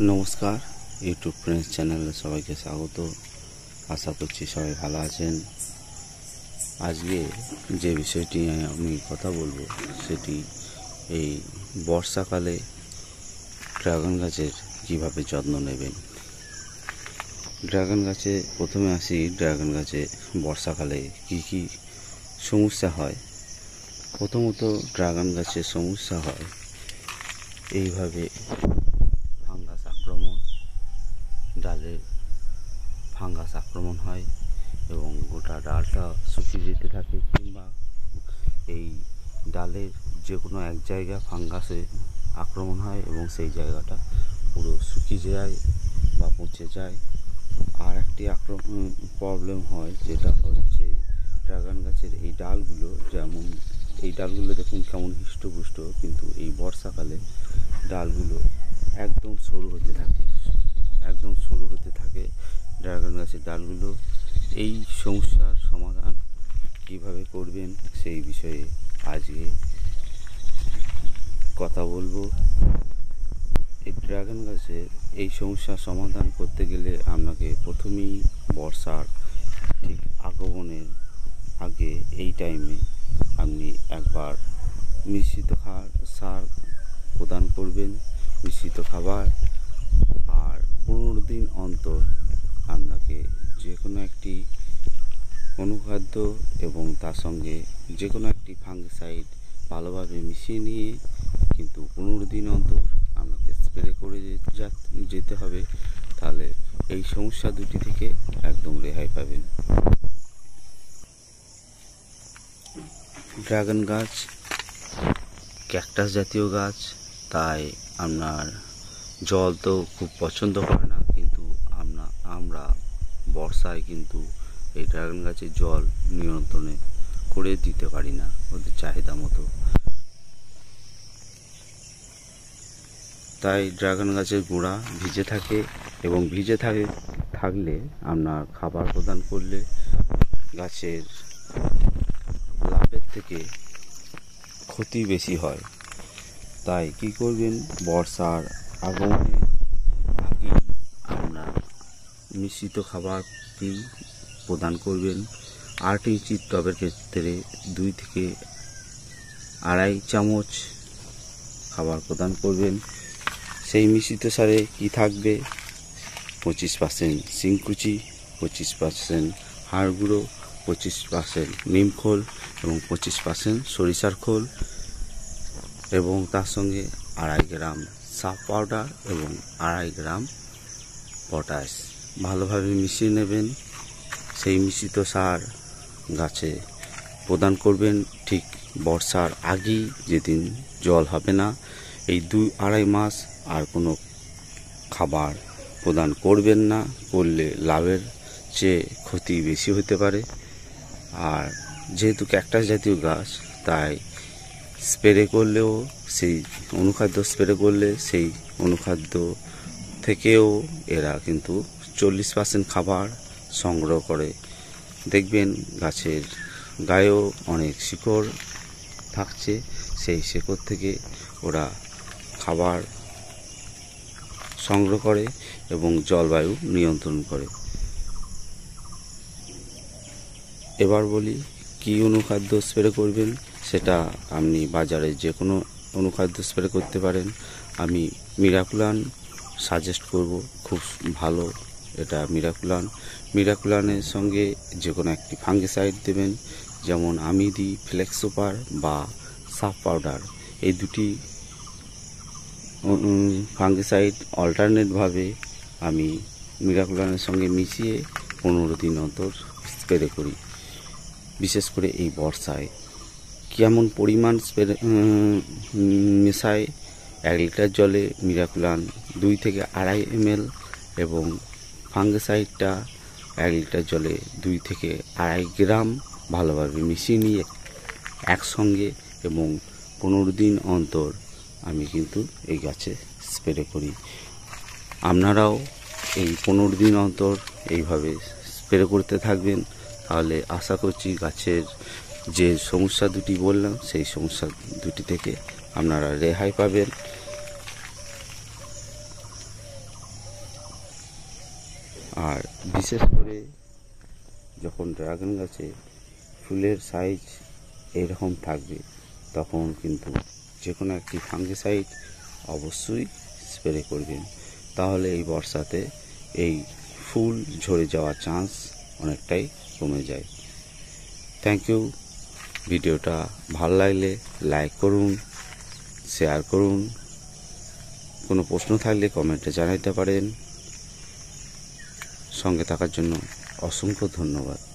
নমস্কার, YouTube friends চ্যানেলে সবাইকে স্বাগত। আশা করছি সবাই ভালো আছেন। আজকে যে বিষয়টি নিয়ে আমি কথা বলবো সেটি এই বর্ষাকালে ড্রাগন গাছের কীভাবে যত্ন নেবেন। ড্রাগন গাছে প্রথমে আসি, ড্রাগন গাছে বর্ষাকালে কি কি সমস্যা হয়। প্রথমত ড্রাগন গাছের সমস্যা হয় এইভাবে ফাঙ্গাস আক্রমণ, ডালে ফাঙ্গাস আক্রমণ হয় এবং গোটা ডালটা শুকিয়ে যেতে থাকে, কিংবা এই ডালের যে কোনো এক জায়গা ফাঙ্গাসে আক্রমণ হয় এবং সেই জায়গাটা পুরো শুকিয়ে যায় বা পচে যায়। আর একটি প্রবলেম হয়, যেটা হচ্ছে ড্রাগন গাছের এই ডালগুলো, যেমন এই ডালগুলো দেখুন কেমন হৃষ্টপুষ্ট, কিন্তু এই বর্ষাকালে ডালগুলো একদম সরু হতে থাকে ড্রাগন গাছের ডালগুলো। এই সমস্যার সমাধান কিভাবে করবেন সেই বিষয়ে আজকে কথা বলবো। এই ড্রাগন গাছের এই সমস্যার সমাধান করতে গেলে আপনাকে প্রথমেই বর্ষার ঠিক আগমনের আগে এই টাইমে আপনি একবার মিশ্রিত সার প্রদান করবেন, মিশ্রিত খাবার। আর 15 দিন অন্তর আপনাকে যে কোনো একটি অনুখাদ্য এবং তার সঙ্গে যে কোনো একটি ফাঙ্গিসাইড ভালোভাবে মিশিয়ে নিয়ে কিন্তু 15 দিন অন্তর আপনাকে স্প্রে করে যেতে হবে। তাহলে এই সমস্যা দুটি থেকে একদম রেহাই পাবেন। ড্রাগন গাছ ক্যাকটাস জাতীয় গাছ, তাই আপনার জল তো খুব পছন্দ করে না, কিন্তু আমরা বর্ষায় কিন্তু এই ড্রাগন গাছের জল নিয়ন্ত্রণে করে দিতে পারি না ওদের চাহিদা মতো। তাই ড্রাগন গাছের গোড়া ভিজে থাকে এবং থাকলে আপনার খাবার প্রদান করলে গাছের লাভের থেকে ক্ষতি বেশি হয়। তাই কি করবেন, বর্ষার আগমনের আগে আপনার মিশ্রিত খাবারটি প্রদান করবেন। 8 ইঞ্চির টবের ক্ষেত্রে 2 থেকে আড়াই চামচ খাবার প্রদান করবেন। সেই মিশ্রিত সারে কি থাকবে, 25% শিংকুচি, 25% হাড় গুঁড়ো, 25% নিম খোল এবং 25% সরিষার খোল, এবং তার সঙ্গে 2.5 গ্রাম সাফ পাউডার এবং 2.5 গ্রাম পটাশ ভালোভাবে মিশিয়ে নেবেন। সেই মিশ্রিত সার গাছে প্রদান করবেন ঠিক বর্ষার আগেই, যেদিন জল হবে না। এই 2-2.5 মাস আর কোনো খাবার প্রদান করবেন না, করলে লাভের চেয়ে ক্ষতি বেশি হতে পারে। আর যেহেতু ক্যাকটাস জাতীয় গাছ, তাই স্প্রে করলেও সেই অনুখাদ্য থেকেও এরা কিন্তু 40% খাবার সংগ্রহ করে। দেখবেন গাছের গায়েও অনেক শিকড় থাকছে, সেই শিকড় থেকে ওরা খাবার সংগ্রহ করে এবং জলবায়ু নিয়ন্ত্রণ করে। এবার বলি কি অনুখাদ্য স্প্রে করবেন। সেটা আপনি বাজারে যে কোনো অনুখাদ্য স্প্রে করতে পারেন। আমি মিরাকুলান সাজেস্ট করব, খুব ভালো এটা মিরাকুলানের সঙ্গে যে কোনো একটি ফাঙ্গিসাইড দেবেন, যেমন আমি দিই ফ্লেক্স সুপার বা সাফ পাউডার। এই দুটি ফাঙ্গিসাইড অল্টারনেটভাবে আমি মিরাকুলানের সঙ্গে মিশিয়ে 15 দিন অন্তর স্প্রে করি। বিশেষ করে এই বর্ষায় কেমন পরিমাণ স্প্রে মেশায়, 1 লিটার জলে মিরাকুলান 2 থেকে 2.5 ml এবং ফাঙ্গিসাইডটা 1 লিটার জলে 2 থেকে 2.5 গ্রাম ভালোভাবে মিশিয়ে নিয়ে একসঙ্গে এবং 15 দিন অন্তর আমি কিন্তু এই গাছে স্প্রে করি। আপনারাও এই 15 দিন অন্তর এইভাবে স্প্রে করতে থাকবেন, তাহলে আশা করছি গাছের যে সমস্যা দুটি বললাম সেই সমস্যা দুটি থেকে আপনারা রেহাই পাবেন। আর বিশেষ করে যখন ড্রাগন গাছে ফুলের সাইজ এইরকম থাকবে তখন কিন্তু যে কোনো একটি ফাঙ্গিসাইড অবশ্যই স্প্রে করবেন, তাহলে এই বর্ষাতে এই ফুল ঝরে যাওয়ার চান্স অনেকটাই কমে যায়। Thank you. ভিডিওটা ভালো লাগলে লাইক করুন, শেয়ার করুন, কোনো প্রশ্ন থাকলে কমেন্টে জানাতে পারেন। সঙ্গে থাকার জন্য অসংখ্য ধন্যবাদ।